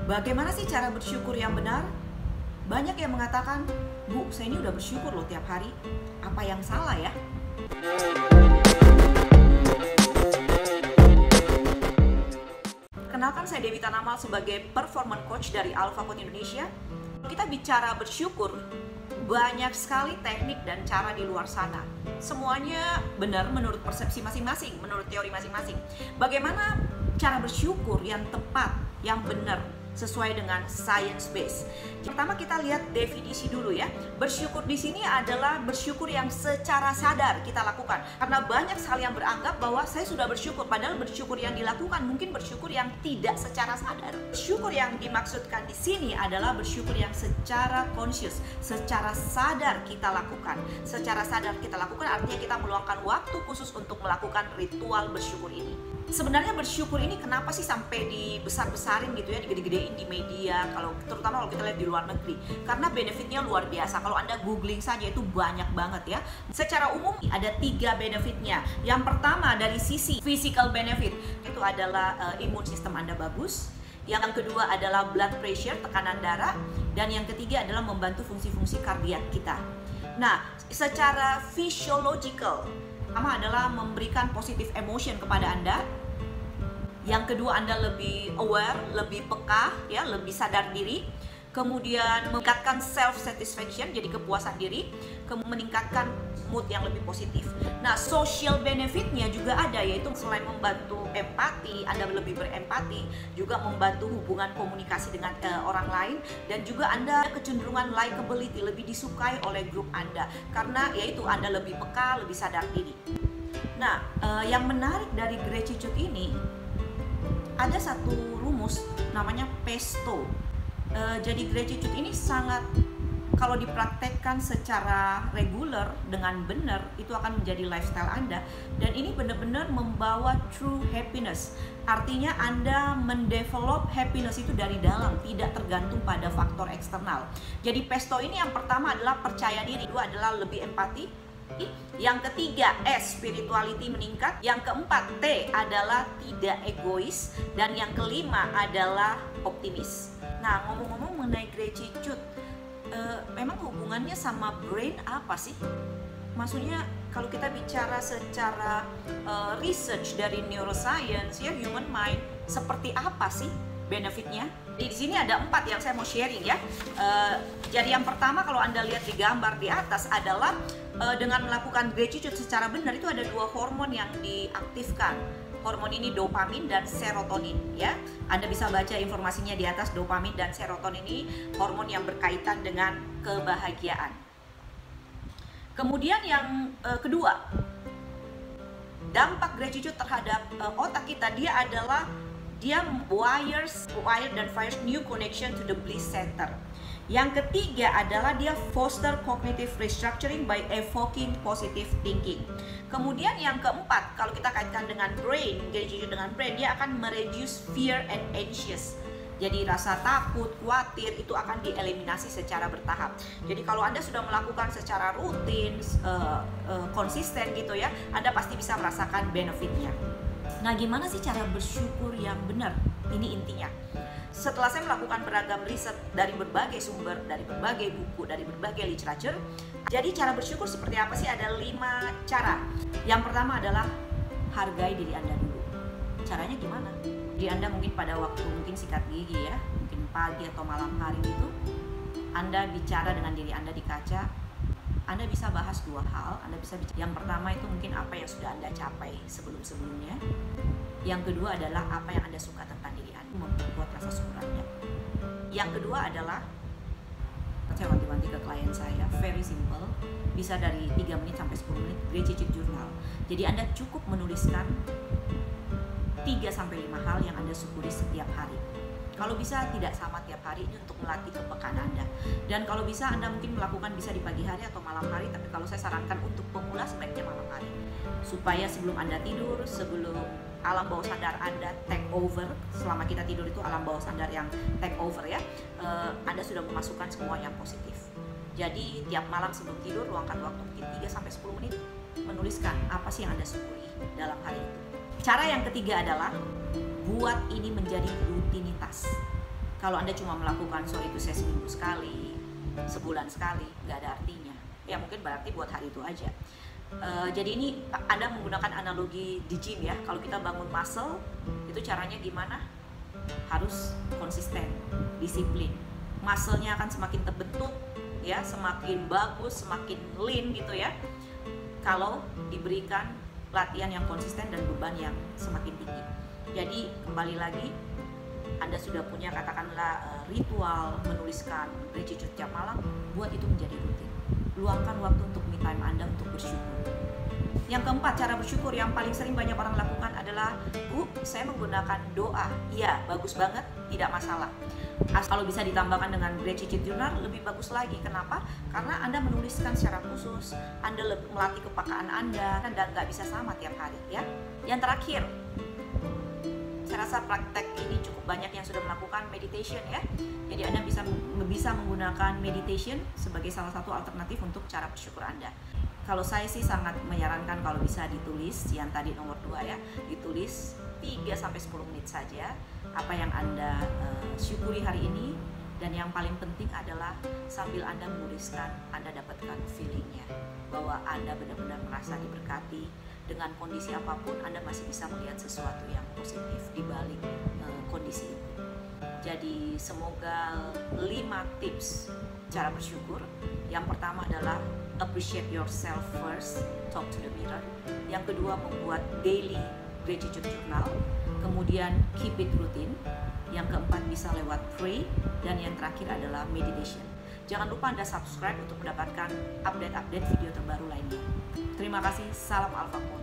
Bagaimana sih cara bersyukur yang benar? Banyak yang mengatakan, "Bu, saya ini udah bersyukur loh tiap hari. Apa yang salah ya?" Kenalkan, saya Dewi Tanamal sebagai Performance Coach dari Alpha Code Indonesia. Kita bicara bersyukur, banyak sekali teknik dan cara di luar sana. Semuanya benar menurut persepsi masing-masing, menurut teori masing-masing. Bagaimana cara bersyukur yang tepat, yang benar, sesuai dengan science base. Pertama kita lihat definisi dulu ya. Bersyukur di sini adalah bersyukur yang secara sadar kita lakukan. Karena banyak sekali yang beranggap bahwa saya sudah bersyukur, padahal bersyukur yang dilakukan mungkin bersyukur yang tidak secara sadar. Bersyukur yang dimaksudkan di sini adalah bersyukur yang secara conscious, secara sadar kita lakukan. Secara sadar kita lakukan artinya kita meluangkan waktu khusus untuk melakukan ritual bersyukur ini. Sebenarnya bersyukur ini kenapa sih sampai dibesar-besarin gitu ya, digede-gedein di media, terutama kalau kita lihat di luar negeri, karena benefitnya luar biasa. Kalau Anda googling saja itu banyak banget ya. Secara umum ada 3 benefitnya. Yang pertama dari sisi physical benefit itu adalah imun sistem Anda bagus. Yang kedua adalah blood pressure, tekanan darah, dan yang ketiga adalah membantu fungsi-fungsi kardiak kita. Nah, secara physiological, pertama adalah memberikan positive emotion kepada Anda. Yang kedua, Anda lebih aware, lebih peka, ya, lebih sadar diri. Kemudian meningkatkan self satisfaction, jadi kepuasan diri. Kemudian meningkatkan mood yang lebih positif. Nah, social benefitnya juga ada, yaitu selain membantu empati, Anda lebih berempati, juga membantu hubungan komunikasi dengan orang lain, dan juga Anda kecenderungan likability, lebih disukai oleh grup Anda, karena yaitu Anda lebih peka, lebih sadar diri. Nah, yang menarik dari gratitude ini, ada satu rumus namanya PESTO. Jadi gratitude ini sangat, kalau dipraktekkan secara reguler dengan benar, itu akan menjadi lifestyle Anda. Dan ini benar-benar membawa true happiness. Artinya Anda mendevelop happiness itu dari dalam, tidak tergantung pada faktor eksternal. Jadi PESTO ini yang pertama adalah percaya diri, kedua adalah lebih empati, yang ketiga S, spirituality meningkat, yang keempat T adalah tidak egois, dan yang kelima adalah optimis. Nah, ngomong-ngomong mengenai gratitude, memang hubungannya sama brain apa sih? Maksudnya kalau kita bicara secara research dari neuroscience ya, human mind, seperti apa sih benefitnya? Di sini ada 4 yang saya mau sharing ya. Jadi yang pertama, kalau Anda lihat di gambar di atas adalah dengan melakukan gratitude secara benar, itu ada 2 hormon yang diaktifkan. Hormon ini dopamin dan serotonin ya. Anda bisa baca informasinya di atas. Dopamin dan serotonin ini hormon yang berkaitan dengan kebahagiaan. Kemudian yang kedua, dampak gratitude terhadap otak kita, dia wires dan fires new connection to the bliss center. Yang ketiga adalah dia foster cognitive restructuring by evoking positive thinking. Kemudian yang keempat, kalau kita kaitkan dengan brain, gratitude dengan brain, dia akan mereduce fear and anxious. Jadi rasa takut, khawatir itu akan dieliminasi secara bertahap. Jadi kalau Anda sudah melakukan secara rutin, konsisten gitu ya, Anda pasti bisa merasakan benefitnya. Nah, gimana sih cara bersyukur yang benar? Ini intinya. Setelah saya melakukan beragam riset dari berbagai sumber, dari berbagai buku, dari berbagai literature, jadi cara bersyukur seperti apa sih? Ada 5 cara. Yang pertama adalah hargai diri Anda dulu. Caranya gimana? Diri Anda mungkin pada waktu mungkin sikat gigi ya, mungkin pagi atau malam hari itu, Anda bicara dengan diri Anda di kaca. Anda bisa bahas 2 hal. Anda bisa bicara, yang pertama itu mungkin apa yang sudah Anda capai sebelum-sebelumnya. Yang kedua adalah apa yang Anda suka tentang diri Anda, membuat rasa syukur Anda. Yang kedua adalah, saya wanti-wanti ke klien saya, very simple, bisa dari 3 menit sampai 10 menit, gratitude journal. Jadi Anda cukup menuliskan 3-5 hal yang Anda syukuri setiap hari. Kalau bisa tidak sama tiap hari, ini untuk melatih kepekaan Anda. Dan kalau bisa Anda mungkin melakukan bisa di pagi hari atau malam hari, tapi kalau saya sarankan untuk pemula sebaiknya malam hari. Supaya sebelum Anda tidur, sebelum alam bawah sadar Anda take over, selama kita tidur itu alam bawah sadar yang take over ya, Anda sudah memasukkan semua yang positif. Jadi tiap malam sebelum tidur, luangkan waktu mungkin 3-10 menit menuliskan apa sih yang Anda syukuri dalam hari itu. Cara yang ketiga adalah buat ini menjadi rutinitas. Kalau Anda cuma melakukan sorry to say seminggu sekali, sebulan sekali, nggak ada artinya. Ya mungkin berarti buat hari itu aja. Jadi ini Anda menggunakan analogi di gym ya. Kalau kita bangun muscle, itu caranya gimana? Harus konsisten, disiplin. Muscle-nya akan semakin terbentuk, ya, semakin bagus, semakin lean gitu ya. Kalau diberikan latihan yang konsisten dan beban yang semakin tinggi. Jadi kembali lagi, Anda sudah punya katakanlah ritual menuliskan gratitude tiap malam, buat itu menjadi rutin. Luangkan waktu untuk me time Anda untuk bersyukur. Yang keempat, cara bersyukur yang paling sering banyak orang lakukan adalah, Bu, saya menggunakan doa. Iya, bagus banget, tidak masalah. Kalau bisa ditambahkan dengan gratitude journal lebih bagus lagi. Kenapa? Karena Anda menuliskan secara khusus, Anda melatih kepekaan Anda, dan nggak bisa sama tiap hari ya. Yang terakhir, saya rasa praktek ini cukup banyak yang sudah melakukan meditation ya. Jadi Anda bisa menggunakan meditation sebagai salah satu alternatif untuk cara bersyukur Anda. Kalau saya sih sangat menyarankan kalau bisa ditulis, yang tadi nomor 2 ya, ditulis 3-10 menit saja apa yang Anda syukuri hari ini. Dan yang paling penting adalah sambil Anda menuliskan, Anda dapatkan feelingnya bahwa Anda benar-benar merasa diberkati. Dengan kondisi apapun, Anda masih bisa melihat sesuatu yang positif di balik kondisi itu. Jadi semoga 5 tips cara bersyukur. Yang pertama adalah appreciate yourself first, talk to the mirror. Yang kedua, membuat daily gratitude journal. Kemudian keep it routine. Yang keempat, bisa lewat pray. Dan yang terakhir adalah meditation. Jangan lupa Anda subscribe untuk mendapatkan update-update video terbaru lainnya. Terima kasih, salam Alpha Quotient.